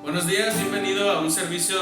Buenos días, bienvenido a un servicio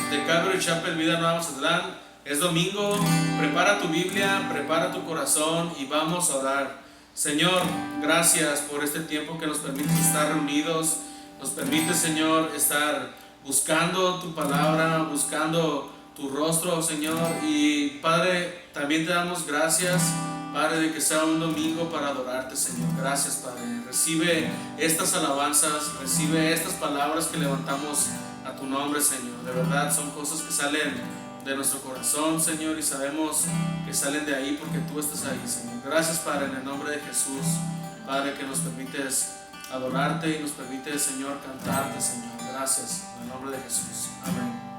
de Calvary Chapel Vida Nueva Mazatlán. Es domingo, prepara tu Biblia, prepara tu corazón y vamos a orar. Señor, gracias por este tiempo que nos permite estar reunidos. Nos permite, Señor, estar buscando tu palabra, buscando tu rostro, Señor. Y Padre, también te damos gracias, Padre, de que sea un domingo para adorarte, Señor. Gracias, Padre. Recibe estas alabanzas, recibe estas palabras que levantamos a tu nombre, Señor. De verdad son cosas que salen de nuestro corazón, Señor, y sabemos que salen de ahí porque tú estás ahí, Señor. Gracias, Padre, en el nombre de Jesús, Padre, que nos permites adorarte y nos permites, Señor, cantarte, Señor. Gracias, en el nombre de Jesús. Amén.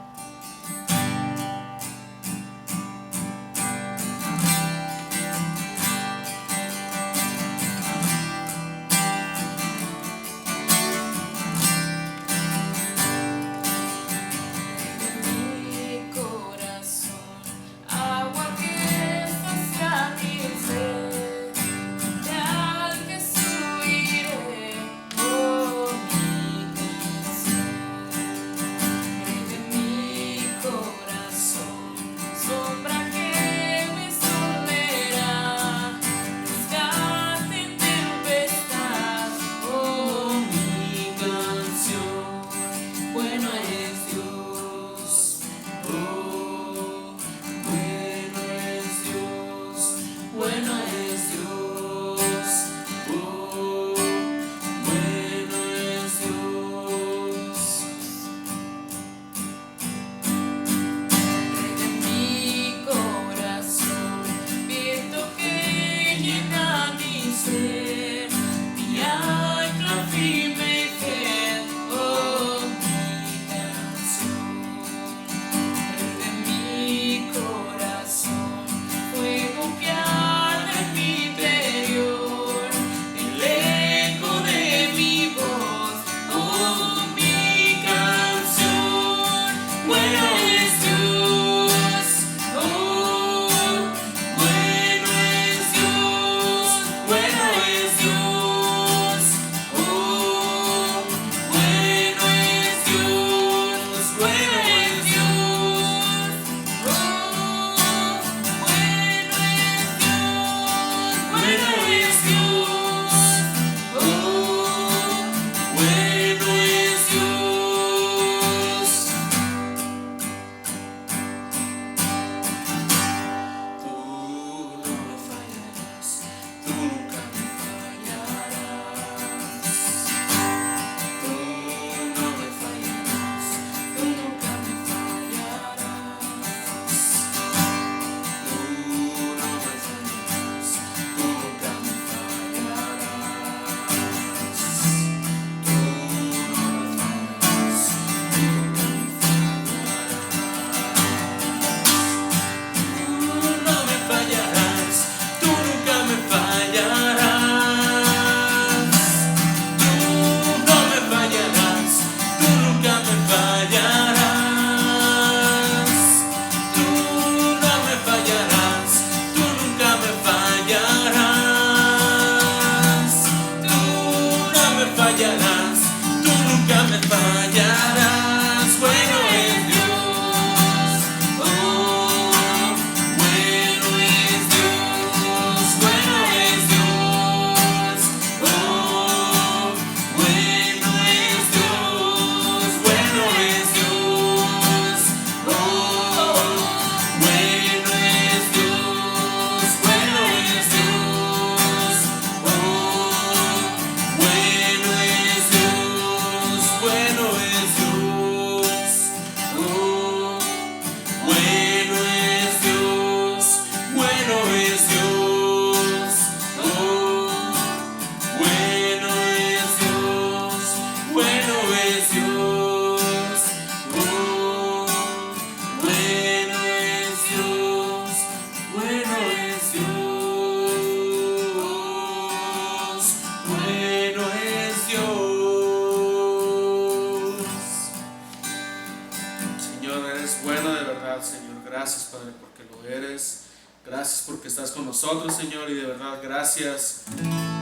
Gracias porque estás con nosotros, Señor, y de verdad gracias,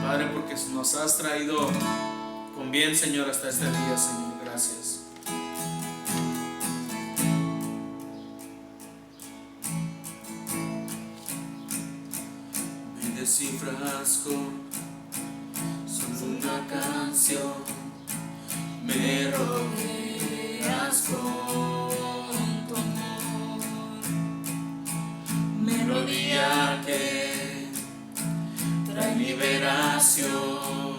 Padre, porque nos has traído con bien, Señor, hasta este día, Señor. Gracias. y frasco, solo una canción me rodeas con tu amor, melodía que trae liberación,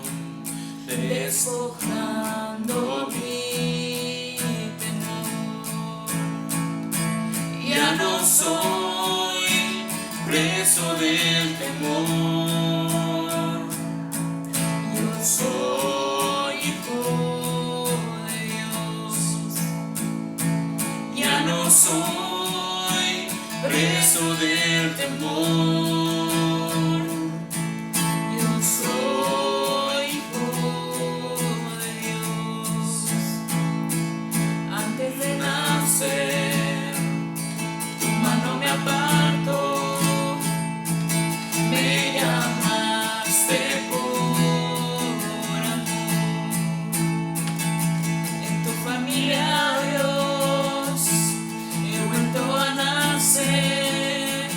despojando mi temor. Ya no soy preso del temor, yo soy hijo de Dios. Ya no soy preso del temor, yo soy hijo de Dios. Antes de nacer, tu mano me apartó, me llamaste por amor. En tu familia, Dios, he vuelto a nacer.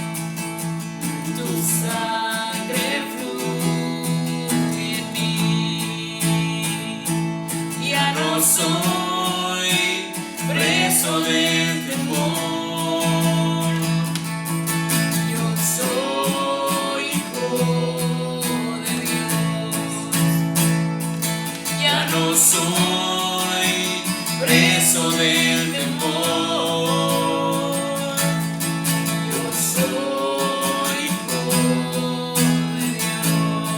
Tu sangre fluye en mí. Ya no soy preso del temor, yo soy hijo de Dios. Ya no soy preso del temor, yo soy hijo de Dios.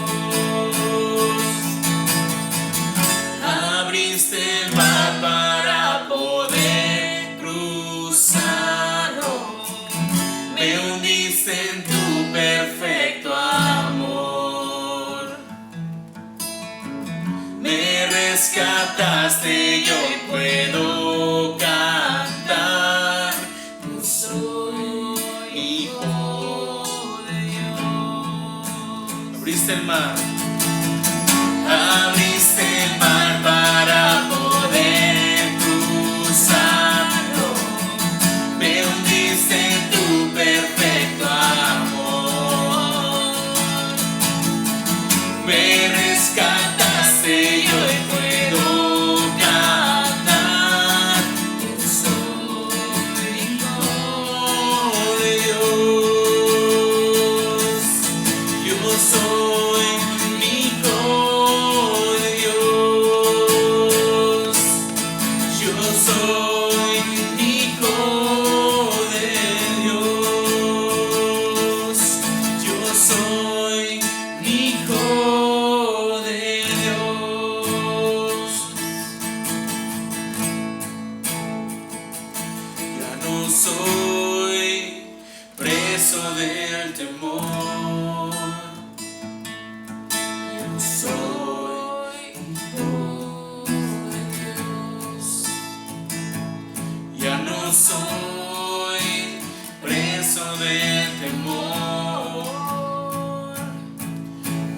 Abriste el mar para poder cruzarlo, me hundiste en tu perfecto amor, me rescataste y hoy puedo cantar. Yo soy hijo de Dios. Abriste el mar. Abriste el mar para poder cruzarlo, me hundiste en tu perfecto amor, me rescataste y hoy puedo cantar. Yo soy hijo de Dios, yo soy hijo de Dios, yo soy hijo de Dios, yo soy hijo de Dios. Ya no soy preso del temor, yo soy hijo de Dios. Ya no soy preso del temor,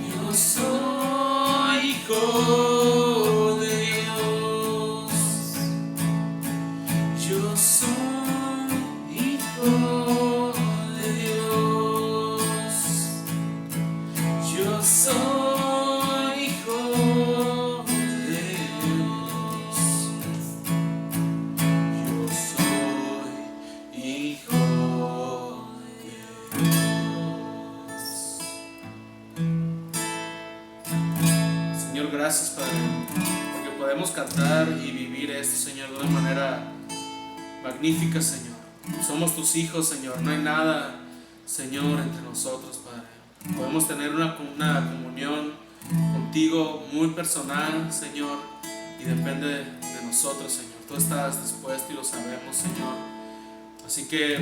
yo soy hijo de Dios. Yo soy hijo de Dios. Yo soy hijo de Dios. Yo soy hijo de Dios. Señor, gracias, Padre, porque podemos cantar y vivir esto, Señor, de una manera magnífica, Señor. Somos tus hijos, Señor. No hay nada, Señor, entre nosotros, Padre. Podemos tener una comunión contigo muy personal, Señor, y depende de nosotros, Señor. Tú estás dispuesto y lo sabemos, Señor. Así que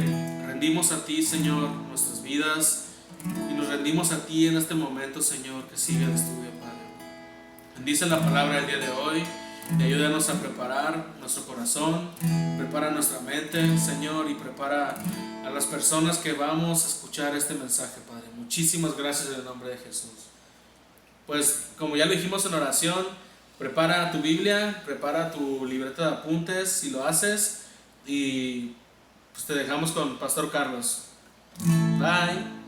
rendimos a ti, Señor, nuestras vidas, y nos rendimos a ti en este momento, Señor, que sigue el estudio, Padre. Bendice la palabra del día de hoy y ayúdanos a preparar nuestro corazón, prepara nuestra mente, Señor, y prepara a las personas que vamos a escuchar este mensaje, Padre. Muchísimas gracias en el nombre de Jesús. Pues como ya lo dijimos en oración, prepara tu Biblia, prepara tu libreta de apuntes si lo haces, y pues te dejamos con Pastor Carlos. Bye.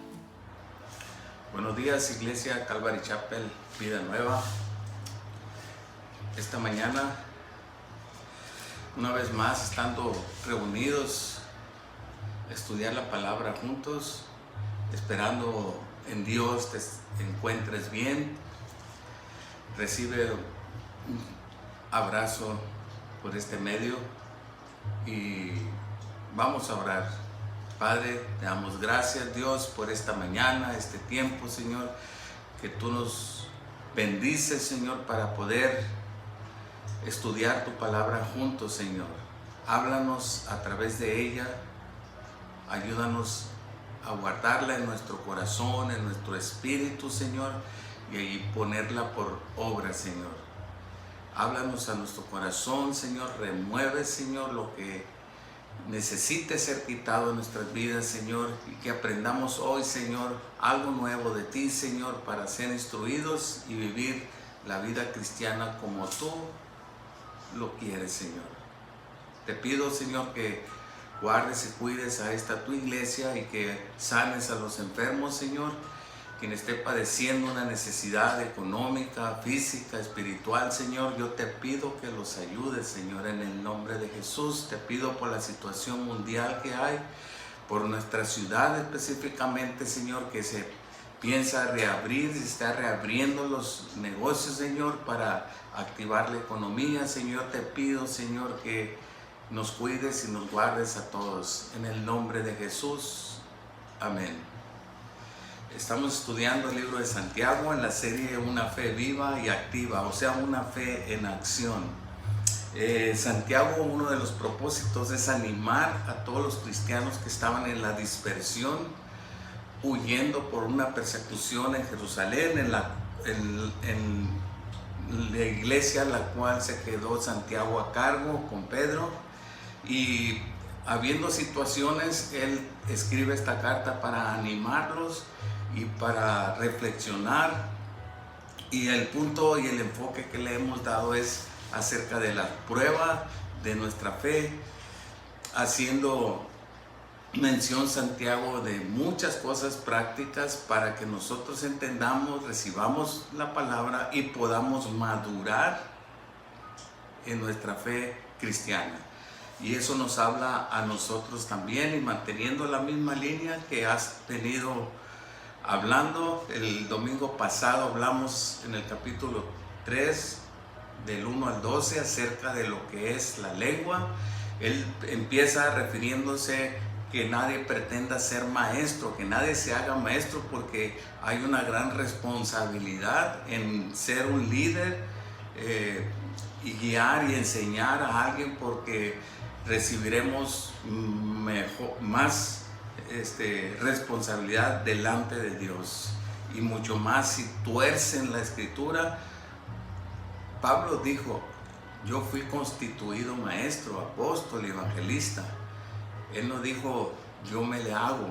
Buenos días, Iglesia Calvary Chapel, Vida Nueva. Esta mañana, una vez más, estando reunidos, estudiar la palabra juntos, esperando en Dios te encuentres bien. Recibe un abrazo por este medio y vamos a orar. Padre, te damos gracias, Dios, por esta mañana, este tiempo, Señor, que tú nos bendices, Señor, para poder estudiar tu palabra juntos, Señor. Háblanos a través de ella, ayúdanos a guardarla en nuestro corazón, en nuestro espíritu, Señor, y ahí ponerla por obra, Señor. Háblanos a nuestro corazón, Señor, remueve, Señor, lo que necesite ser quitado en nuestras vidas, Señor, y que aprendamos hoy, Señor, algo nuevo de ti, Señor, para ser instruidos y vivir la vida cristiana como tú lo quieres, Señor. Te pido, Señor, que guardes y cuides a esta tu iglesia y que sanes a los enfermos, Señor. Quien esté padeciendo una necesidad económica, física, espiritual, Señor, yo te pido que los ayudes, Señor, en el nombre de Jesús. Te pido por la situación mundial que hay, por nuestra ciudad específicamente, Señor, que se piensa reabrir, se está reabriendo los negocios, Señor, para activar la economía. Señor, te pido, Señor, que nos cuides y nos guardes a todos. En el nombre de Jesús. Amén. Estamos estudiando el libro de Santiago en la serie Una fe viva y activa, o sea, una fe en acción. Santiago, uno de los propósitos es animar a todos los cristianos que estaban en la dispersión, huyendo por una persecución en Jerusalén, en la iglesia la cual se quedó Santiago a cargo con Pedro. Y habiendo situaciones, él escribe esta carta para animarlos y para reflexionar, y el punto y el enfoque que le hemos dado es acerca de la prueba de nuestra fe, haciendo mención Santiago de muchas cosas prácticas para que nosotros entendamos, recibamos la palabra y podamos madurar en nuestra fe cristiana. Y eso nos habla a nosotros también, y manteniendo la misma línea que has venido hablando. El domingo pasado hablamos en el capítulo 3 del 1 al 12 acerca de lo que es la lengua. Él empieza refiriéndose que nadie pretenda ser maestro, que nadie se haga maestro, porque hay una gran responsabilidad en ser un líder y guiar y enseñar a alguien, porque recibiremos más responsabilidad delante de Dios, y mucho más si tuercen la escritura. Pablo dijo: yo fui constituido maestro, apóstol y evangelista. Él no dijo: yo me le hago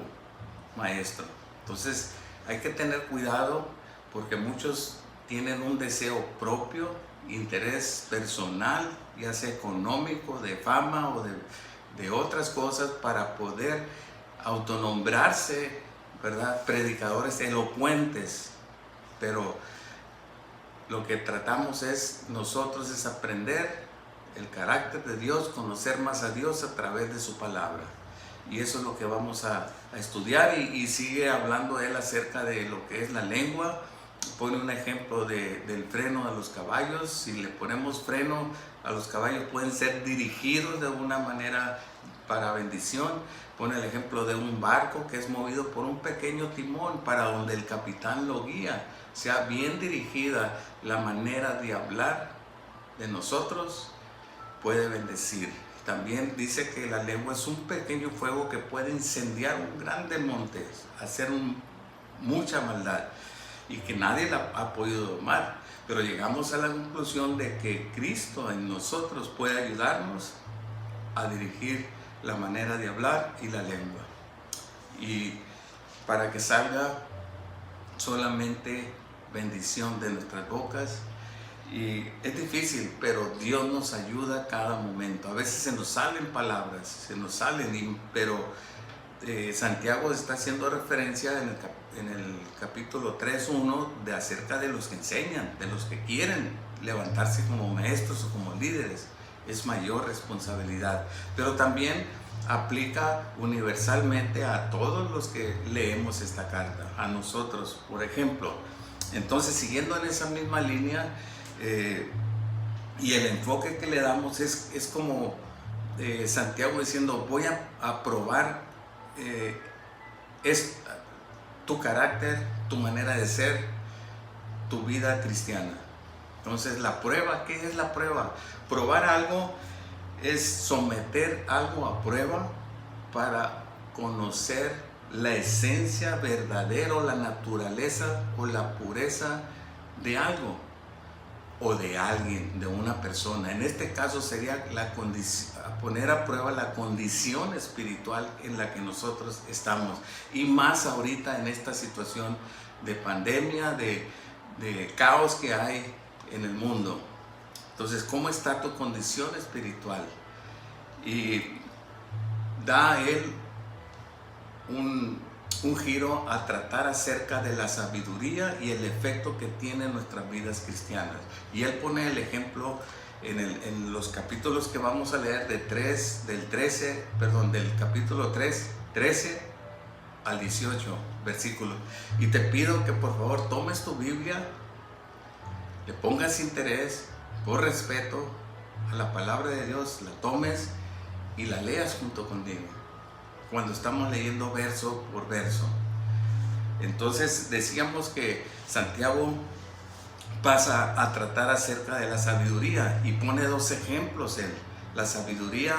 maestro. Entonces hay que tener cuidado, porque muchos tienen un deseo propio, interés personal, ya sea económico, de fama o de otras cosas, para poder autonombrarse, ¿verdad?, predicadores elocuentes. Pero lo que tratamos nosotros es aprender el carácter de Dios, conocer más a Dios a través de su palabra. Y eso es lo que vamos a estudiar, y sigue hablando él acerca de lo que es la lengua. Pone un ejemplo del freno a los caballos. Si le ponemos freno a los caballos, pueden ser dirigidos de una manera para bendición. Pone el ejemplo de un barco que es movido por un pequeño timón para donde el capitán lo guía. Sea bien dirigida la manera de hablar de nosotros, puede bendecir. También dice que la lengua es un pequeño fuego que puede incendiar un grande monte, hacer mucha maldad, y que nadie la ha podido domar. Pero llegamos a la conclusión de que Cristo en nosotros puede ayudarnos a dirigir la manera de hablar y la lengua, y para que salga solamente bendición de nuestras bocas. Y es difícil, pero Dios nos ayuda cada momento. A veces se nos salen palabras, pero Santiago está haciendo referencia en el capítulo 3:1 de acerca de los que enseñan, de los que quieren levantarse como maestros o como líderes. Es mayor responsabilidad, pero también aplica universalmente a todos los que leemos esta carta, a nosotros, por ejemplo. Entonces, siguiendo en esa misma línea, y el enfoque que le damos es como Santiago diciendo, voy a probar es tu carácter, tu manera de ser, tu vida cristiana. Entonces, la prueba, ¿qué es la prueba? Probar algo es someter algo a prueba para conocer la esencia verdadera o la naturaleza o la pureza de algo o de alguien, de una persona. En este caso sería poner a prueba la condición espiritual en la que nosotros estamos, y más ahorita en esta situación de pandemia, de caos que hay en el mundo. Entonces, ¿cómo está tu condición espiritual? Y da él un giro a tratar acerca de la sabiduría y el efecto que tiene en nuestras vidas cristianas. Y él pone el ejemplo en los capítulos que vamos a leer del capítulo 13 al 18 versículos. Y te pido que por favor tomes tu Biblia, le pongas interés, por respeto a la palabra de Dios, la tomes y la leas junto conmigo cuando estamos leyendo verso por verso. Entonces decíamos que Santiago pasa a tratar acerca de la sabiduría y pone dos ejemplos: la sabiduría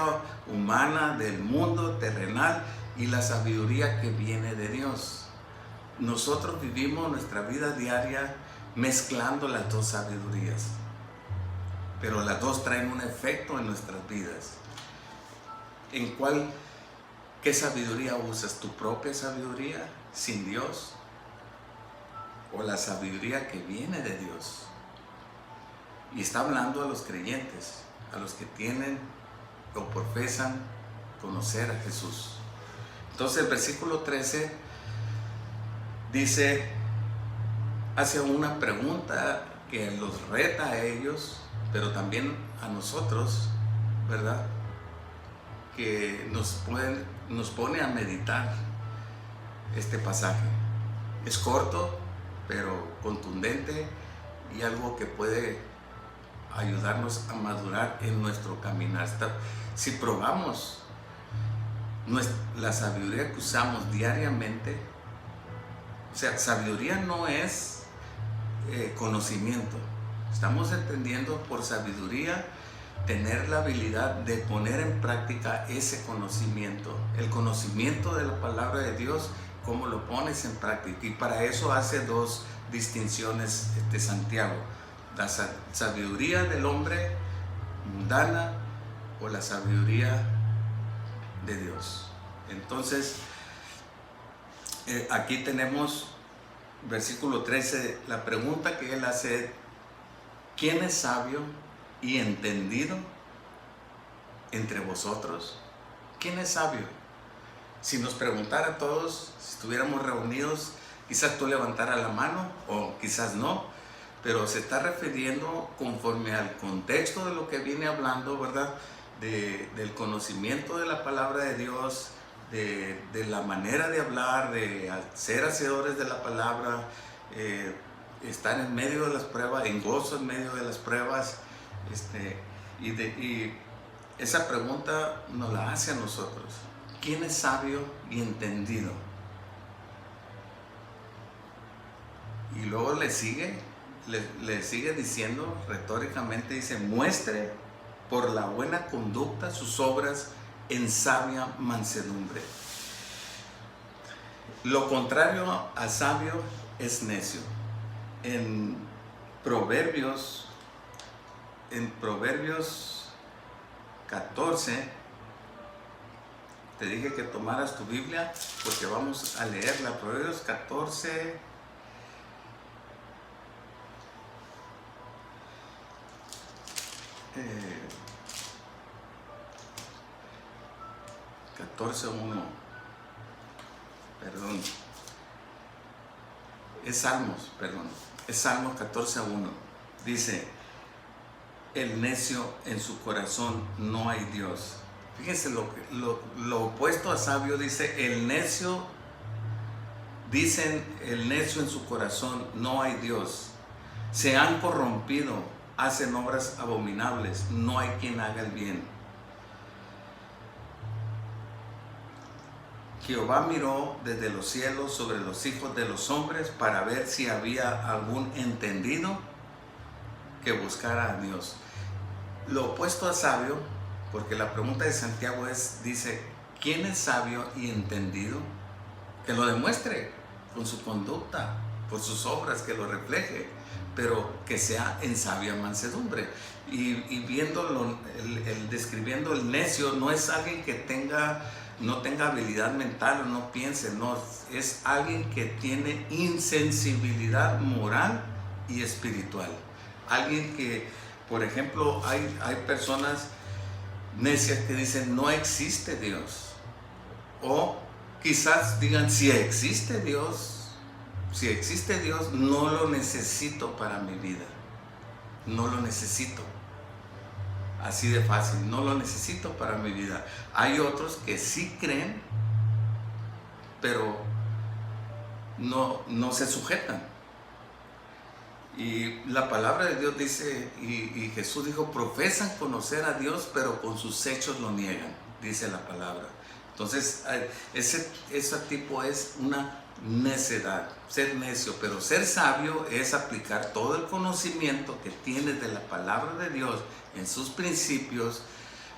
humana del mundo terrenal y la sabiduría que viene de Dios. Nosotros vivimos nuestra vida diaria mezclando las dos sabidurías, pero las dos traen un efecto en nuestras vidas. ¿Qué sabiduría usas? ¿Tu propia sabiduría sin Dios? ¿O la sabiduría que viene de Dios? Y está hablando a los creyentes, a los que tienen o profesan conocer a Jesús. Entonces el versículo 13 dice, hace una pregunta que los reta a ellos, pero también a nosotros, ¿verdad? Que nos pone a meditar este pasaje. Es corto, pero contundente, y algo que puede ayudarnos a madurar en nuestro caminar. Si probamos la sabiduría que usamos diariamente, o sea, sabiduría no es conocimiento. Estamos entendiendo por sabiduría tener la habilidad de poner en práctica ese conocimiento, el conocimiento de la palabra de Dios, cómo lo pones en práctica. Y para eso hace dos distinciones Santiago: la sabiduría del hombre mundana o la sabiduría de Dios. Entonces, aquí tenemos versículo 13, la pregunta que él hace: ¿quién es sabio y entendido entre vosotros? ¿Quién es sabio? Si nos preguntara a todos, si estuviéramos reunidos, quizás tú levantaras la mano o quizás no, pero se está refiriendo conforme al contexto de lo que viene hablando, ¿verdad? Del conocimiento de la palabra de Dios, de la manera de hablar, de ser hacedores de la palabra, estar en medio de las pruebas, en gozo en medio de las pruebas. Y esa pregunta nos la hace a nosotros: ¿quién es sabio y entendido? Y luego le sigue diciendo retóricamente, dice: muestre por la buena conducta sus obras en sabia mansedumbre. Lo contrario a sabio es necio. En Proverbios 14, te dije que tomaras tu Biblia porque vamos a leerla. Proverbios 14, eh, 14:1. perdón. Es Salmos 14:1. Dice, el necio en su corazón no hay Dios. Fíjense lo opuesto a sabio, dice el necio. Dicen el necio en su corazón no hay Dios. Se han corrompido, hacen obras abominables, no hay quien haga el bien. Jehová miró desde los cielos sobre los hijos de los hombres para ver si había algún entendido que buscara a Dios. Lo opuesto a sabio, porque la pregunta de Santiago dice, ¿quién es sabio y entendido? Que lo demuestre con su conducta, por sus obras, que lo refleje, pero que sea en sabia mansedumbre. Y viéndolo, describiendo el necio, no es alguien que no tenga habilidad mental o no piense, no, es alguien que tiene insensibilidad moral y espiritual. Alguien que, por ejemplo, hay personas necias que dicen no existe Dios, o quizás digan si existe Dios, no lo necesito para mi vida, no lo necesito. Así de fácil, no lo necesito para mi vida. Hay otros que sí creen, pero no se sujetan. Y la palabra de Dios dice, y Jesús dijo, profesan conocer a Dios, pero con sus hechos lo niegan, dice la palabra. Entonces, ese tipo es una necedad, ser necio, pero ser sabio es aplicar todo el conocimiento que tienes de la palabra de Dios en sus principios,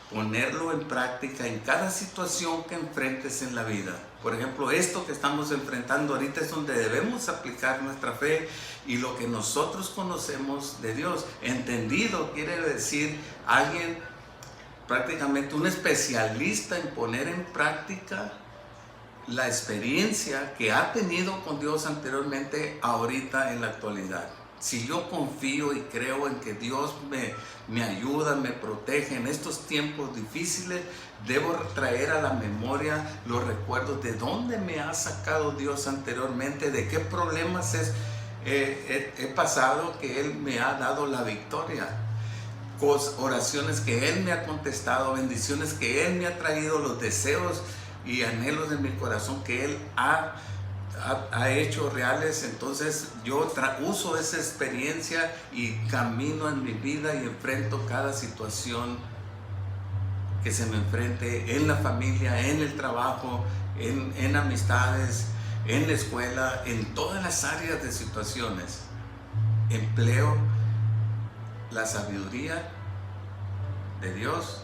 ponerlo en práctica en cada situación que enfrentes en la vida. Por ejemplo, esto que estamos enfrentando ahorita es donde debemos aplicar nuestra fe y lo que nosotros conocemos de Dios. Entendido quiere decir alguien, prácticamente un especialista en poner en práctica la experiencia que ha tenido con Dios anteriormente, ahorita en la actualidad. Si yo confío y creo en que Dios me ayuda, me protege en estos tiempos difíciles, debo traer a la memoria los recuerdos de dónde me ha sacado Dios anteriormente, de qué problemas he pasado, que Él me ha dado la victoria, oraciones que Él me ha contestado, bendiciones que Él me ha traído, los deseos y anhelos de mi corazón que Él ha hecho reales. Entonces yo uso esa experiencia y camino en mi vida y enfrento cada situación que se me enfrente en la familia, en el trabajo, en amistades, en la escuela, en todas las áreas de situaciones. Empleo la sabiduría de Dios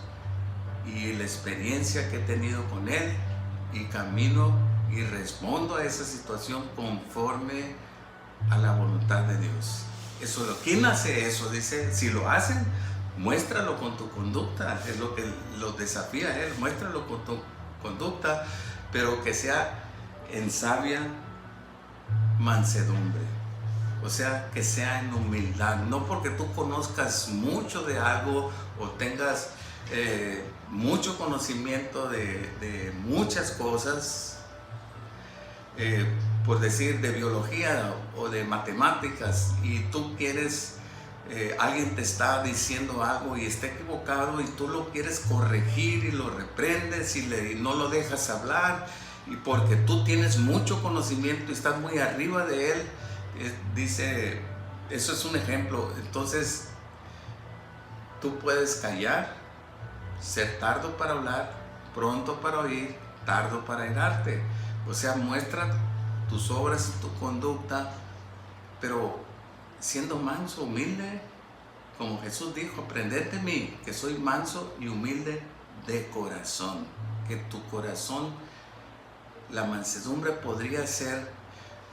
y la experiencia que he tenido con Él y camino y respondo a esa situación conforme a la voluntad de Dios. ¿Quién hace eso? Dice, si lo hacen, muéstralo con tu conducta, es lo que los desafía a Él, muéstralo con tu conducta, pero que sea en sabia mansedumbre, o sea, que sea en humildad, no porque tú conozcas mucho de algo o tengas mucho conocimiento de muchas cosas, por decir de biología o de matemáticas, y tú quieres, alguien te está diciendo algo y está equivocado y tú lo quieres corregir y lo reprendes y no lo dejas hablar, y porque tú tienes mucho conocimiento y estás muy arriba de él, dice, eso es un ejemplo. Entonces tú puedes callar, ser tardo para hablar, pronto para oír, tardo para airarte. O sea, muestra tus obras y tu conducta, pero siendo manso, humilde, como Jesús dijo, aprended de mí, que soy manso y humilde de corazón. Que tu corazón, la mansedumbre podría ser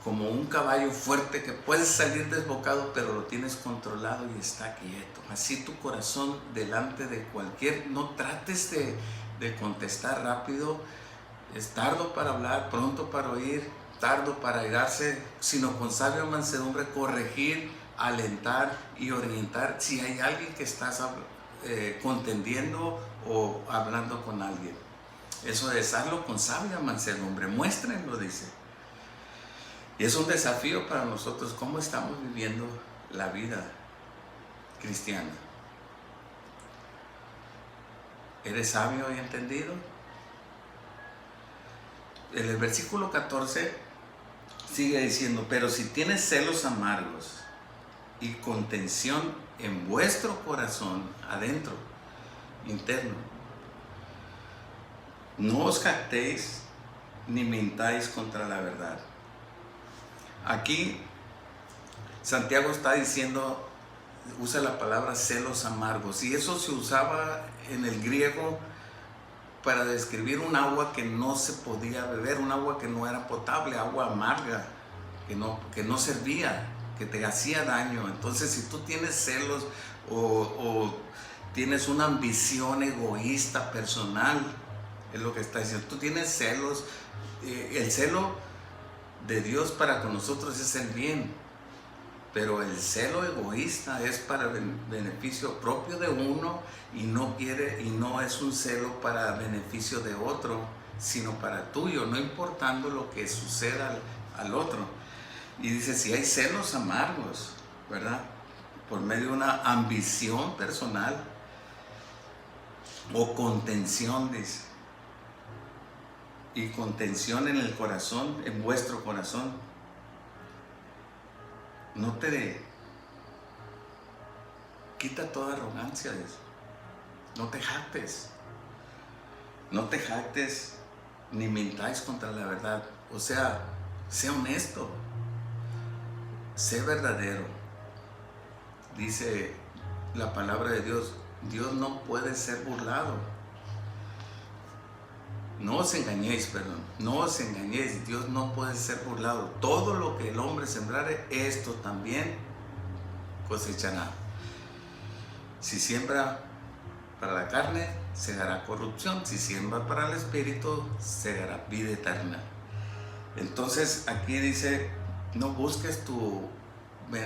como un caballo fuerte que puedes salir desbocado, pero lo tienes controlado y está quieto. Así tu corazón delante de no trates de contestar rápido. Es tardo para hablar, pronto para oír, tardo para airarse, sino con sabia mansedumbre corregir, alentar y orientar si hay alguien que estás contendiendo o hablando con alguien. Eso es, hazlo con sabia mansedumbre, muéstrenlo, dice. Y es un desafío para nosotros cómo estamos viviendo la vida cristiana. ¿Eres sabio y entendido? En el versículo 14 sigue diciendo, pero si tienes celos amargos y contención en vuestro corazón adentro, interno, no os jactéis ni mintáis contra la verdad. Aquí Santiago está diciendo, usa la palabra celos amargos, y eso se usaba en el griego para describir un agua que no se podía beber, un agua que no era potable, agua amarga, que no servía, que te hacía daño. Entonces, si tú tienes celos o tienes una ambición egoísta personal, es lo que está diciendo, tú tienes celos, el celo de Dios para con nosotros es el bien, pero el celo egoísta es para beneficio propio de uno y no es un celo para beneficio de otro, sino para tuyo, no importando lo que suceda al otro. Y dice, si hay celos amargos, ¿verdad? Por medio de una ambición personal o contención, dice, y contención en el corazón, en vuestro corazón, no te quita toda arrogancia de eso. No te jactes. No te jactes ni mintáis contra la verdad. O sea, sé honesto. Sé verdadero. Dice la palabra de Dios, Dios no puede ser burlado. No os engañéis, no os engañéis, Dios no puede ser burlado. Todo lo que el hombre sembrare, esto también cosechará. Si siembra para la carne, segará corrupción. Si siembra para el espíritu, segará vida eterna. Entonces aquí dice, no busques tu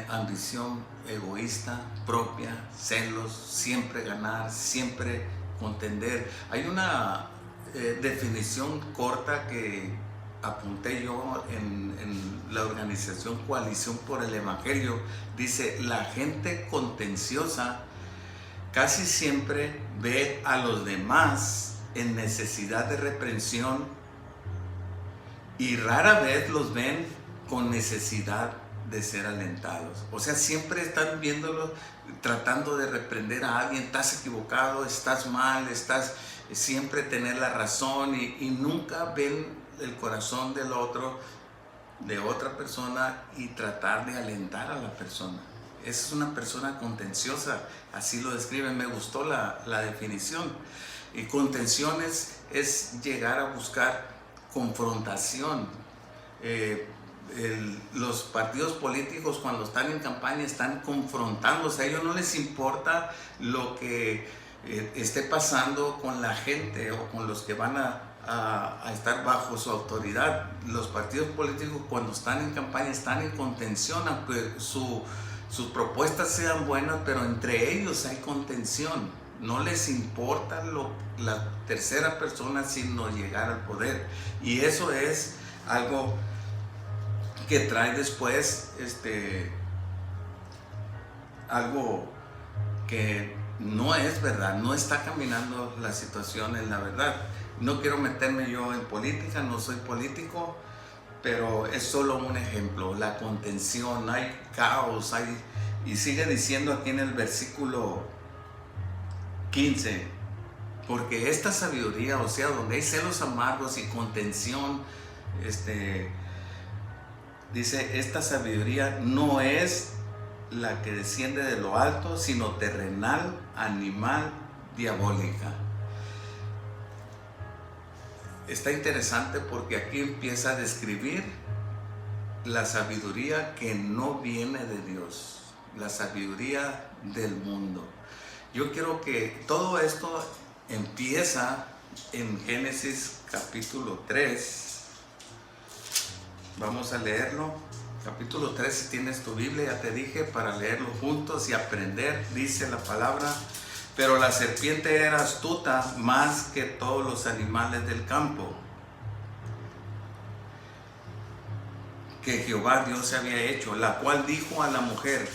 ambición egoísta, propia, celos, siempre ganar, siempre contender. Hay una definición corta que apunté yo en la organización Coalición por el Evangelio. Dice, la gente contenciosa casi siempre ve a los demás en necesidad de reprensión y rara vez los ven con necesidad de ser alentados. O sea, siempre están viéndolos, tratando de reprender a alguien, estás equivocado, estás mal, estás siempre tener la razón y nunca ven el corazón del otro, de otra persona, y tratar de alentar a la persona. Esa es una persona contenciosa, así lo describen. Me gustó la definición. Y contención es llegar a buscar confrontación. Los partidos políticos, cuando están en campaña, están confrontándose. A ellos no les importa lo que esté pasando con la gente o con los que van a estar bajo su autoridad. Los partidos políticos, cuando están en campaña, están en contención, aunque sus propuestas sean buenas, pero entre ellos hay contención. No les importa la tercera persona sino llegar al poder. Y eso es algo que trae después algo que no es verdad, no está caminando la situación en la verdad. No quiero meterme yo en política, no soy político, pero es solo un ejemplo. La contención, hay caos, y sigue diciendo aquí en el versículo 15, porque esta sabiduría, o sea, donde hay celos amargos y contención, dice, esta sabiduría no es la que desciende de lo alto, sino terrenal, animal, diabólica. Está interesante porque aquí empieza a describir la sabiduría que no viene de Dios, la sabiduría del mundo. Yo quiero que todo esto empieza en Génesis capítulo 3. Vamos a leerlo. Capítulo 3, si tienes tu Biblia, ya te dije, para leerlo juntos y aprender. Dice la palabra, Pero la serpiente era astuta más que todos los animales del campo que Jehová Dios se había hecho, la cual dijo a la mujer: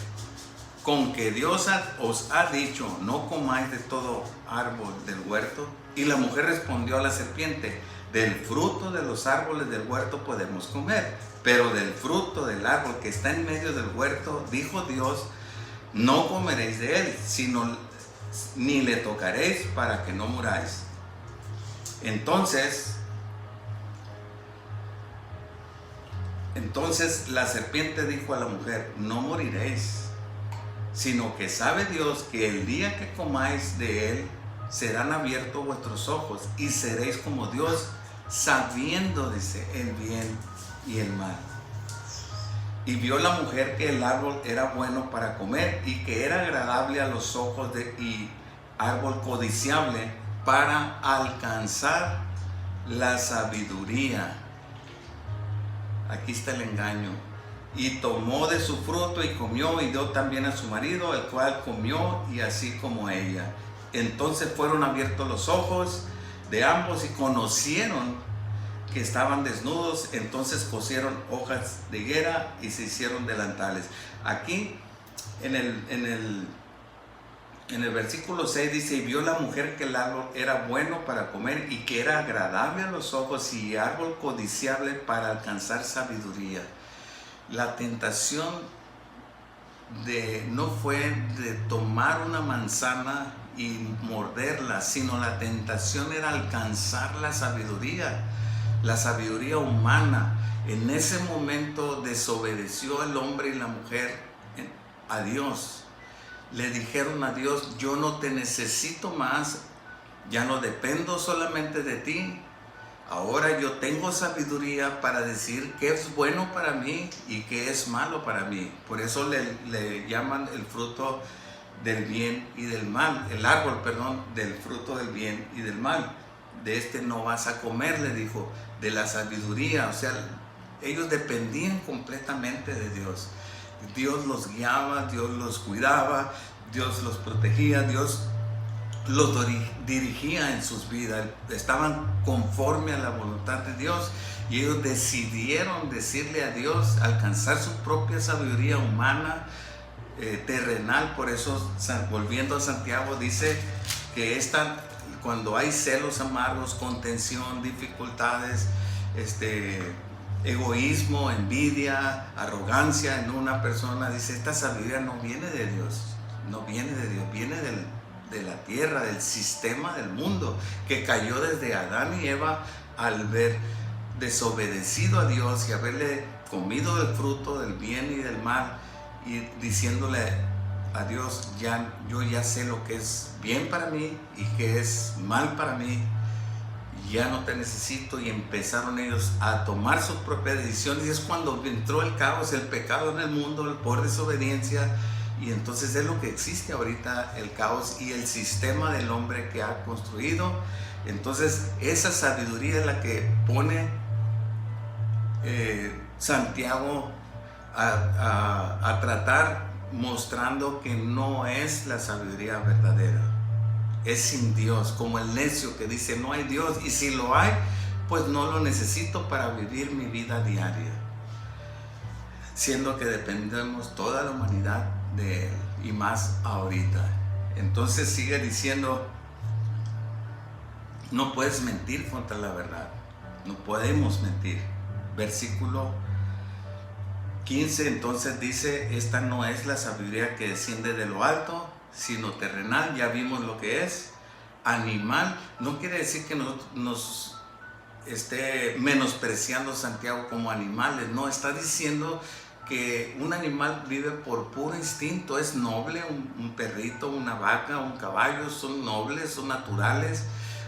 con que Dios os ha dicho, no comáis de todo árbol del huerto. Y la mujer respondió a la serpiente: del fruto de los árboles del huerto podemos comer, pero del fruto del árbol que está en medio del huerto, dijo Dios, no comeréis de él, sino ni le tocaréis para que no muráis. Entonces la serpiente dijo a la mujer: no moriréis, sino que sabe Dios que el día que comáis de él, serán abiertos vuestros ojos y seréis como Dios, sabiendo, dice, el bien y el mal. Y vio la mujer que el árbol era bueno para comer y que era agradable a los ojos y árbol codiciable para alcanzar la sabiduría. Aquí está el engaño. Y tomó de su fruto y comió, y dio también a su marido, el cual comió, y así como ella. Entonces fueron abiertos los ojos de ambos y conocieron que estaban desnudos. Entonces cosieron hojas de higuera y se hicieron delantales. Aquí en el versículo 6 dice: y vio la mujer que el árbol era bueno para comer y que era agradable a los ojos y árbol codiciable para alcanzar sabiduría. La tentación no fue de tomar una manzana y morderla, sino la tentación era alcanzar la sabiduría humana. En ese momento desobedeció el hombre y la mujer a Dios. Le dijeron a Dios: yo no te necesito más, ya no dependo solamente de ti. Ahora yo tengo sabiduría para decir qué es bueno para mí y qué es malo para mí. Por eso le llaman el fruto del bien y del mal, el árbol, perdón, del fruto del bien y del mal. De este no vas a comer, le dijo, de la sabiduría. O sea, ellos dependían completamente de Dios. Dios los guiaba, Dios los cuidaba, Dios los protegía, Dios los dirigía en sus vidas. Estaban conforme a la voluntad de Dios y ellos decidieron decirle a Dios, alcanzar su propia sabiduría humana, terrenal. Por eso, volviendo a Santiago, dice que cuando hay celos amargos, contención, dificultades, egoísmo, envidia, arrogancia en una persona, dice, esta sabiduría no viene de Dios, no viene de Dios, viene de la tierra, del sistema del mundo, que cayó desde Adán y Eva al haber desobedecido a Dios y haberle comido del fruto del bien y del mal, y diciéndole a Dios, yo ya sé lo que es bien para mí y que es mal para mí, ya no te necesito. Y empezaron ellos a tomar sus propias decisiones, y es cuando entró el caos, el pecado en el mundo, por desobediencia. Y entonces es lo que existe ahorita, el caos y el sistema del hombre que ha construido. Entonces esa sabiduría es la que pone Santiago a tratar, mostrando que no es la sabiduría verdadera, es sin Dios, como el necio que dice no hay Dios, y si lo hay, pues no lo necesito para vivir mi vida diaria, siendo que dependemos toda la humanidad de Él, y más ahorita. Entonces sigue diciendo, no puedes mentir contra la verdad, no podemos mentir. Versículo 15 entonces dice, esta no es la sabiduría que desciende de lo alto, sino terrenal. Ya vimos lo que es animal. No quiere decir que nos esté menospreciando Santiago como animales, no, está diciendo que un animal vive por puro instinto, es noble. Un perrito, una vaca, un caballo son nobles, son naturales.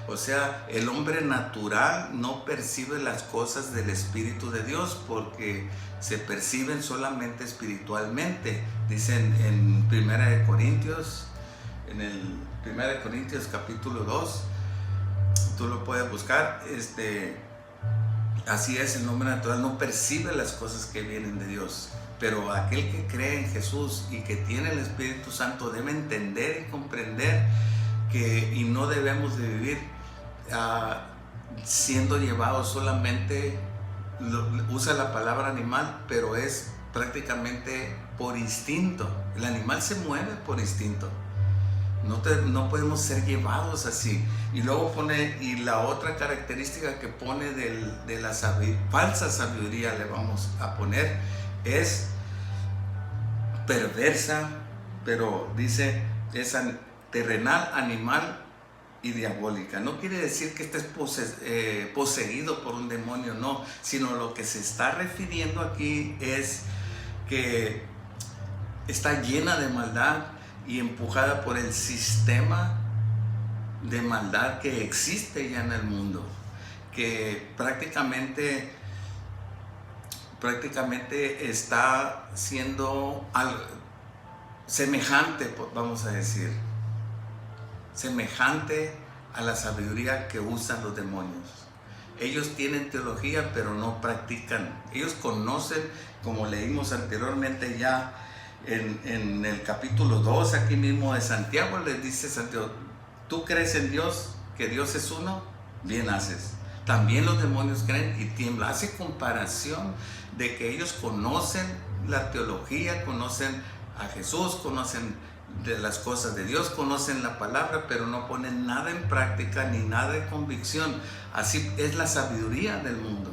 O sea, el hombre natural no percibe las cosas del Espíritu de Dios porque se perciben solamente espiritualmente. Dicen en 1 Corintios, en el 1 Corintios capítulo 2, tú lo puedes buscar, así es, el hombre natural no percibe las cosas que vienen de Dios, pero aquel que cree en Jesús y que tiene el Espíritu Santo debe entender y comprender y no debemos de vivir siendo llevados solamente, usa la palabra animal, pero es prácticamente por instinto. El animal se mueve por instinto. No podemos ser llevados así. Y luego pone, y la otra característica que pone de la falsa sabiduría, le vamos a poner, es perversa, pero dice, es terrenal, animal y diabólica. No quiere decir que estés poseído por un demonio, no, sino lo que se está refiriendo aquí es que está llena de maldad y empujada por el sistema de maldad que existe ya en el mundo, que prácticamente está siendo semejante, vamos a decir, semejante a la sabiduría que usan los demonios. Ellos tienen teología, pero no practican. Ellos conocen, como leímos anteriormente ya en el capítulo 2, aquí mismo de Santiago, les dice Santiago, ¿tú crees en Dios, que Dios es uno? Bien haces. También los demonios creen y tiemblan. Hace comparación de que ellos conocen la teología, conocen a Jesús, conocen de las cosas de Dios, conocen la palabra, pero no ponen nada en práctica ni nada de convicción. Así es la sabiduría del mundo.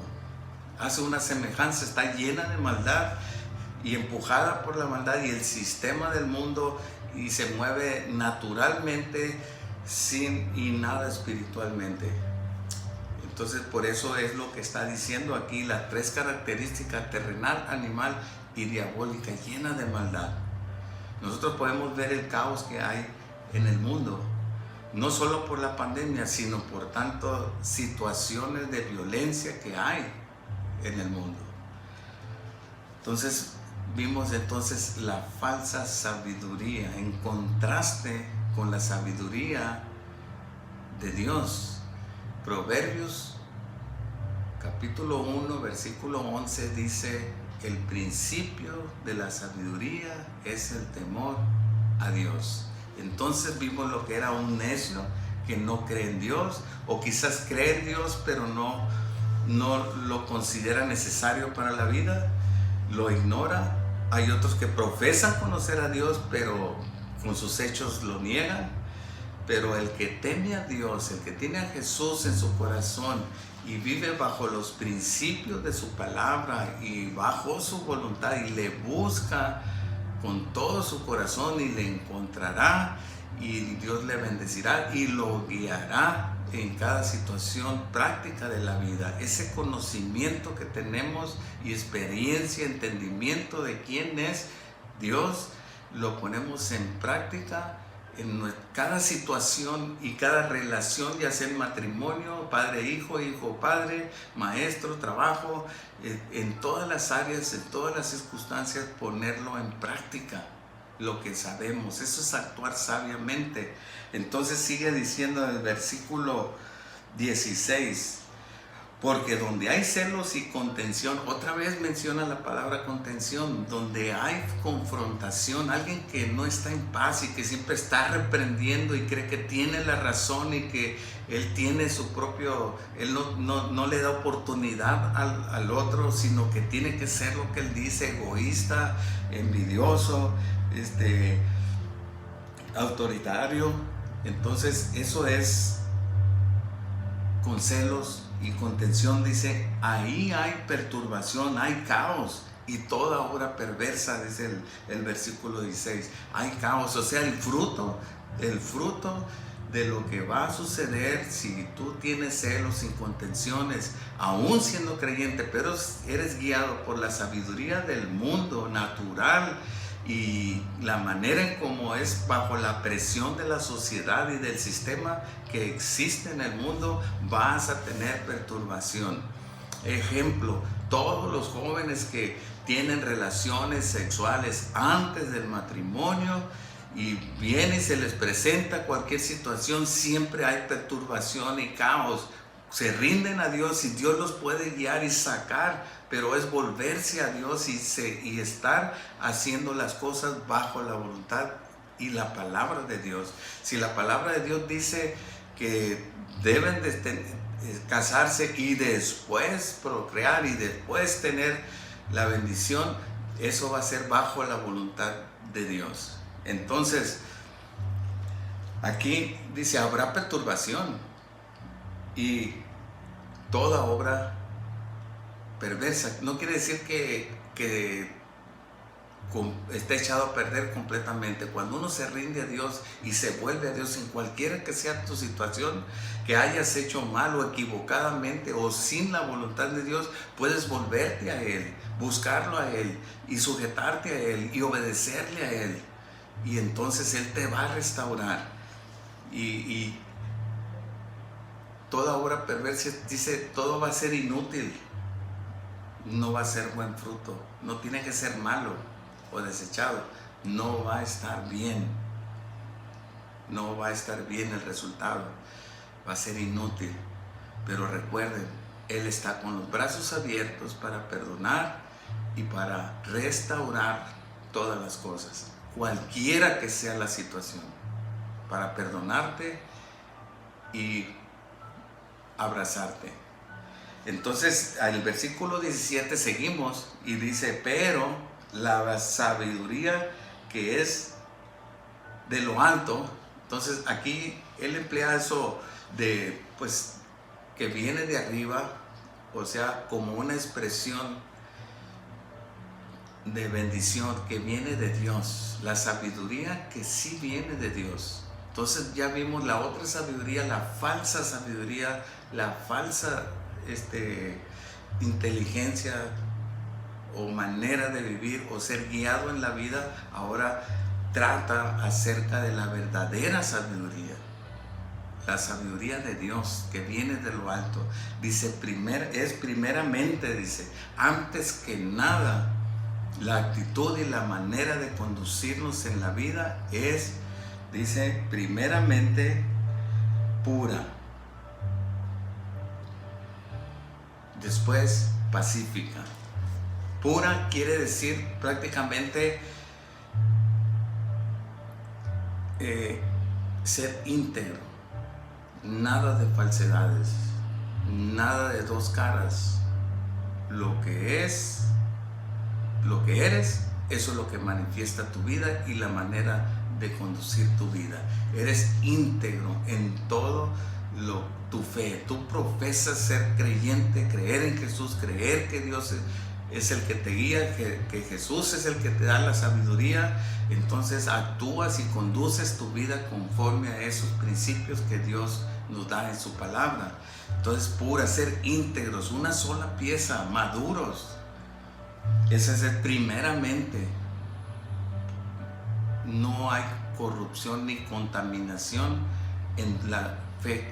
Hace una semejanza, está llena de maldad y empujada por la maldad y el sistema del mundo, y se mueve naturalmente y nada espiritualmente. Entonces, por eso es lo que está diciendo aquí, las tres características: terrenal, animal y diabólica, llena de maldad. Nosotros podemos ver el caos que hay en el mundo, no solo por la pandemia, sino por tantas situaciones de violencia que hay en el mundo. Entonces, vimos la falsa sabiduría en contraste con la sabiduría de Dios. Proverbios capítulo 1 versículo 11 dice: el principio de la sabiduría es el temor a Dios. Entonces vimos lo que era un necio que no cree en Dios, o quizás cree en Dios pero no lo considera necesario para la vida, lo ignora. Hay otros que profesan conocer a Dios pero con sus hechos lo niegan. Pero el que teme a Dios, el que tiene a Jesús en su corazón y vive bajo los principios de su palabra y bajo su voluntad y le busca con todo su corazón, y le encontrará, y Dios le bendecirá y lo guiará en cada situación práctica de la vida. Ese conocimiento que tenemos y experiencia, entendimiento de quién es Dios, lo ponemos en práctica en cada situación y cada relación, ya sea en matrimonio, padre-hijo, hijo-padre, maestro, trabajo, en todas las áreas, en todas las circunstancias, ponerlo en práctica, lo que sabemos. Eso es actuar sabiamente. Entonces sigue diciendo en el versículo 16, porque donde hay celos y contención, otra vez menciona la palabra contención, donde hay confrontación, alguien que no está en paz y que siempre está reprendiendo y cree que tiene la razón y que él tiene su propio, él no le da oportunidad al otro, sino que tiene que ser lo que él dice, egoísta, envidioso, autoritario. Entonces eso es con celos y contención, dice, ahí hay perturbación, hay caos y toda obra perversa, dice el versículo 16. Hay caos, o sea, el fruto de lo que va a suceder si tú tienes celos y contenciones, aún siendo creyente, pero eres guiado por la sabiduría del mundo natural y la manera en cómo es bajo la presión de la sociedad y del sistema que existe en el mundo, vas a tener perturbación. Ejemplo, todos los jóvenes que tienen relaciones sexuales antes del matrimonio y viene y se les presenta cualquier situación, siempre hay perturbación y caos. Se rinden a Dios y Dios los puede guiar y sacar, pero es volverse a Dios y estar haciendo las cosas bajo la voluntad y la palabra de Dios. Si la palabra de Dios dice que deben de casarse y después procrear y después tener la bendición, eso va a ser bajo la voluntad de Dios. Entonces, aquí dice, habrá perturbación y toda obra perversa. No quiere decir que está echado a perder completamente. Cuando uno se rinde a Dios y se vuelve a Dios en cualquiera que sea tu situación, que hayas hecho mal o equivocadamente o sin la voluntad de Dios, puedes volverte a Él, buscarlo a Él y sujetarte a Él y obedecerle a Él, y entonces Él te va a restaurar. Y toda obra perversa, dice, todo va a ser inútil, no va a ser buen fruto, no tiene que ser malo o desechado, no va a estar bien, no va a estar bien el resultado, va a ser inútil. Pero recuerden, Él está con los brazos abiertos para perdonar y para restaurar todas las cosas, cualquiera que sea la situación, para perdonarte y abrazarte. Entonces, al versículo 17 seguimos y dice, pero la sabiduría que es de lo alto. Entonces aquí él emplea eso de, pues, que viene de arriba, o sea, como una expresión de bendición que viene de Dios, la sabiduría que sí viene de Dios. Entonces ya vimos la otra sabiduría, la falsa sabiduría, la falsa inteligencia o manera de vivir o ser guiado en la vida. Ahora trata acerca de la verdadera sabiduría, la sabiduría de Dios que viene de lo alto. Dice, primeramente, dice, antes que nada, la actitud y la manera de conducirnos en la vida es, dice, primeramente pura, después pacífica. Pura quiere decir prácticamente ser íntegro, nada de falsedades, nada de dos caras. Lo que es, lo que eres, eso es lo que manifiesta tu vida y la manera de conducir tu vida. Eres íntegro en todo tu fe. Tú profesas ser creyente, creer en Jesús, creer que Dios es el que te guía, que Jesús es el que te da la sabiduría. Entonces actúas y conduces tu vida conforme a esos principios que Dios nos da en su palabra. Entonces, pura, ser íntegros, una sola pieza, maduros. Ese es el primeramente. No hay corrupción ni contaminación en la fe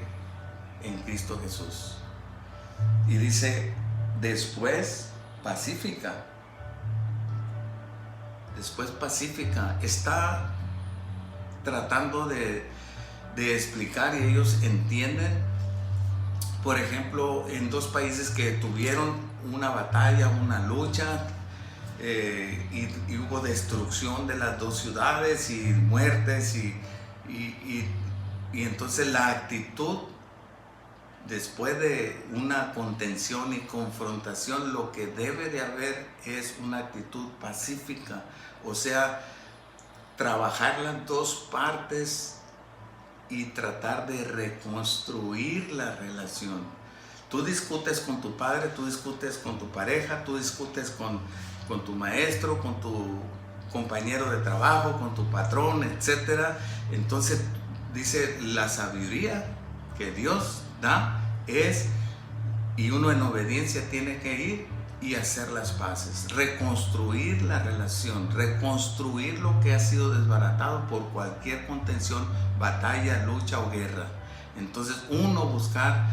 en Cristo Jesús. Y dice, después pacífica. Después pacífica. Está tratando de explicar, y ellos entienden. Por ejemplo, en dos países que tuvieron una batalla, una lucha, y hubo destrucción de las dos ciudades y muertes, y entonces la actitud después de una contención y confrontación, lo que debe de haber es una actitud pacífica, o sea, trabajar las dos partes y tratar de reconstruir la relación. Tú discutes con tu padre, tú discutes con tu pareja, tú discutes con tu maestro, con tu compañero de trabajo, con tu patrón, etc. Entonces dice, la sabiduría que Dios da es, y uno en obediencia tiene que ir y hacer las paces, reconstruir la relación, reconstruir lo que ha sido desbaratado por cualquier contención, batalla, lucha o guerra. Entonces uno buscar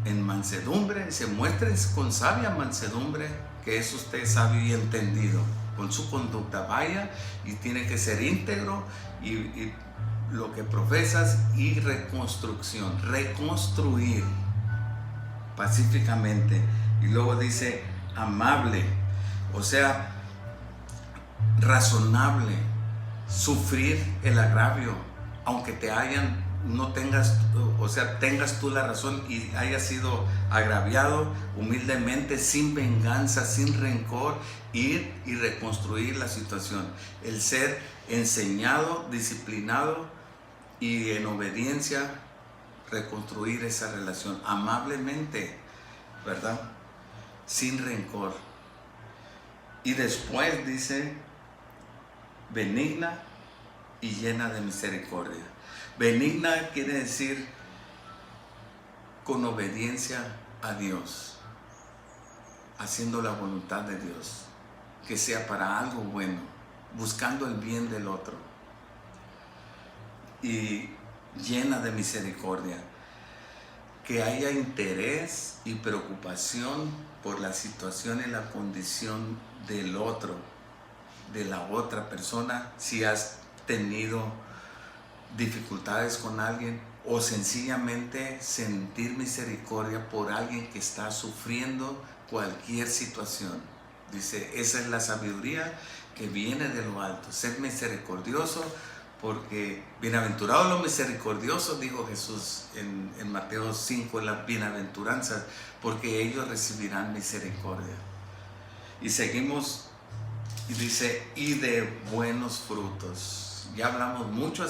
en mansedumbre, se muestre con sabia mansedumbre que es usted sabio y entendido con su conducta, vaya y tiene que ser íntegro y lo que profesas, y reconstrucción, reconstruir pacíficamente. Y luego dice amable, o sea, razonable, sufrir el agravio, aunque te hayan, no tengas, o sea, tengas tú la razón y hayas sido agraviado, humildemente, sin venganza, sin rencor, ir y reconstruir la situación. El ser enseñado, disciplinado y en obediencia, reconstruir esa relación amablemente, ¿verdad? Sin rencor. Y después dice, benigna y llena de misericordia. Benigna quiere decir con obediencia a Dios, haciendo la voluntad de Dios, que sea para algo bueno, buscando el bien del otro. Y llena de misericordia, que haya interés y preocupación por la situación y la condición del otro, de la otra persona, si has tenido dificultades con alguien, o sencillamente sentir misericordia por alguien que está sufriendo cualquier situación. Dice, esa es la sabiduría que viene de lo alto, ser misericordioso, porque bienaventurados los misericordiosos, dijo Jesús en Mateo 5, en las bienaventuranzas, porque ellos recibirán misericordia. Y seguimos, y dice, y de buenos frutos. Ya hablamos mucho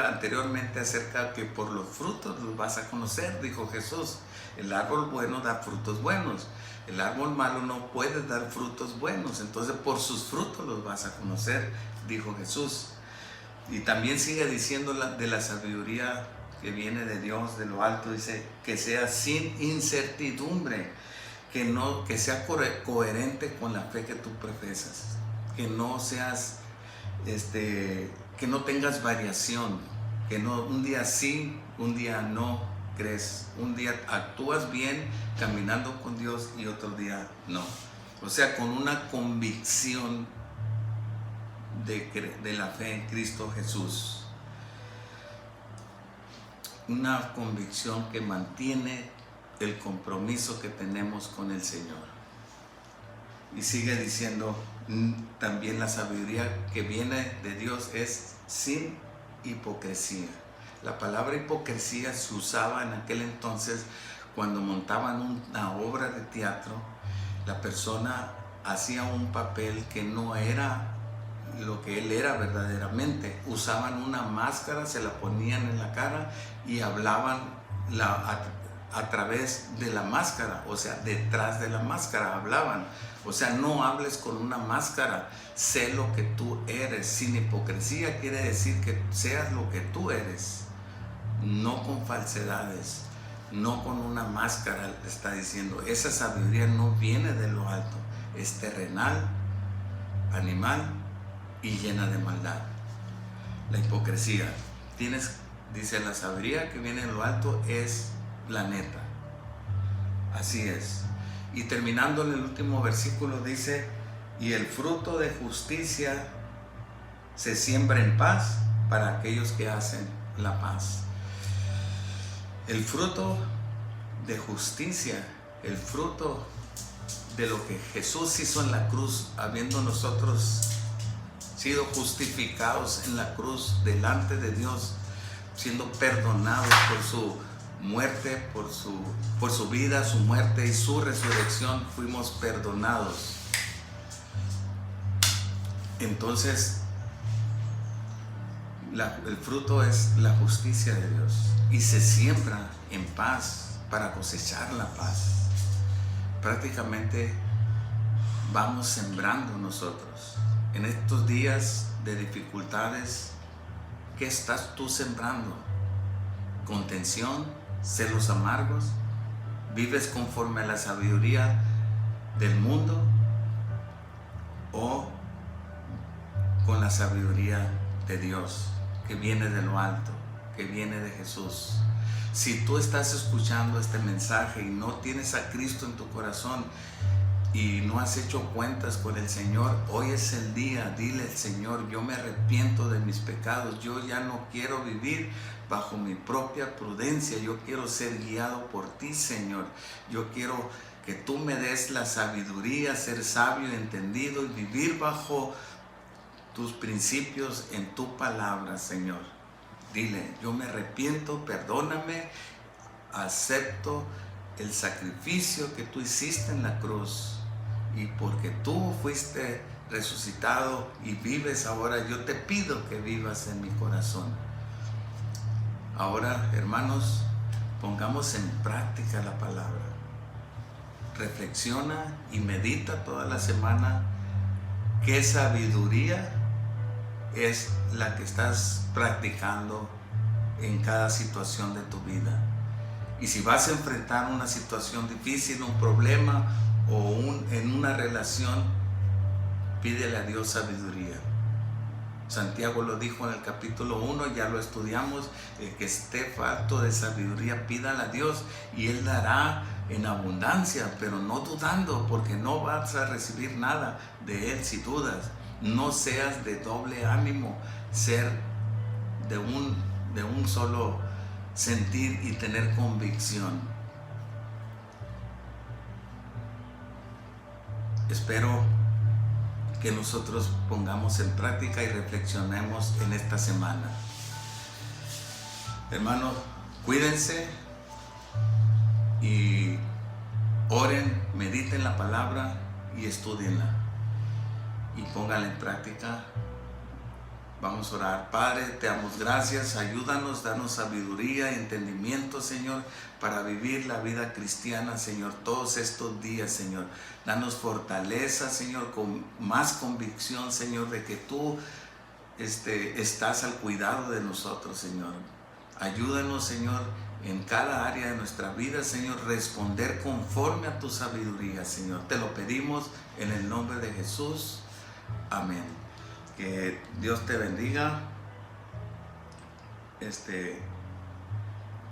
anteriormente acerca que por los frutos los vas a conocer, dijo Jesús. El árbol bueno da frutos buenos, el árbol malo no puede dar frutos buenos, entonces por sus frutos los vas a conocer, dijo Jesús. Y también sigue diciendo de la sabiduría que viene de Dios, de lo alto, dice que sea sin incertidumbre, que sea coherente con la fe que tú profesas, que no seas, que no tengas variación, que no un día sí, un día no crees, un día actúas bien caminando con Dios y otro día no. O sea, con una convicción de la fe en Cristo Jesús, una convicción que mantiene el compromiso que tenemos con el Señor. Y sigue diciendo también la sabiduría que viene de Dios es sin hipocresía. La palabra hipocresía se usaba en aquel entonces cuando montaban una obra de teatro. La persona hacía un papel que no era lo que él era verdaderamente. Usaban una máscara, se la ponían en la cara y hablaban a través de la máscara, o sea, detrás de la máscara hablaban. O sea, no hables con una máscara, sé lo que tú eres. Sin hipocresía quiere decir que seas lo que tú eres, no con falsedades, no con una máscara. Está diciendo, esa sabiduría no viene de lo alto, es terrenal, animal y llena de maldad. La hipocresía, dice, la sabiduría que viene de lo alto es la neta. Así es. Y terminando en el último versículo dice, y el fruto de justicia se siembra en paz para aquellos que hacen la paz. El fruto de justicia, el fruto de lo que Jesús hizo en la cruz, habiendo nosotros sido justificados en la cruz delante de Dios, siendo perdonados por su muerte, por su vida, su muerte y su resurrección, fuimos perdonados. Entonces, el fruto es la justicia de Dios y se siembra en paz para cosechar la paz. Prácticamente vamos sembrando nosotros. En estos días de dificultades, ¿qué estás tú sembrando? ¿Contención? ¿Celos amargos? ¿Vives conforme a la sabiduría del mundo o con la sabiduría de Dios que viene de lo alto, que viene de Jesús? Si tú estás escuchando este mensaje y no tienes a Cristo en tu corazón y no has hecho cuentas con el Señor, hoy es el día. Dile al Señor, yo me arrepiento de mis pecados, yo ya no quiero vivir bajo mi propia prudencia, yo quiero ser guiado por ti, Señor. Yo quiero que tú me des la sabiduría, ser sabio y entendido y vivir bajo tus principios en tu palabra, Señor. Dile, yo me arrepiento, perdóname, acepto el sacrificio que tú hiciste en la cruz, y porque tú fuiste resucitado y vives ahora, yo te pido que vivas en mi corazón. Ahora, hermanos, pongamos en práctica la palabra. Reflexiona y medita toda la semana qué sabiduría es la que estás practicando en cada situación de tu vida. Y si vas a enfrentar una situación difícil, un problema o en una relación, pídele a Dios sabiduría. Santiago lo dijo en el capítulo 1, ya lo estudiamos, el que esté falto de sabiduría, pídala a Dios y Él dará en abundancia, pero no dudando, porque no vas a recibir nada de Él si dudas. No seas de doble ánimo, ser de un solo sentir y tener convicción. Espero que nosotros pongamos en práctica y reflexionemos en esta semana. Hermanos, cuídense y oren, mediten la palabra y estudienla y pónganla en práctica. Vamos a orar. Padre, te damos gracias, ayúdanos, danos sabiduría, entendimiento, Señor, para vivir la vida cristiana, Señor, todos estos días, Señor. Danos fortaleza, Señor, con más convicción, Señor, de que tú estás al cuidado de nosotros, Señor. Ayúdanos, Señor, en cada área de nuestra vida, Señor, responder conforme a tu sabiduría, Señor. Te lo pedimos en el nombre de Jesús. Amén. Que Dios te bendiga.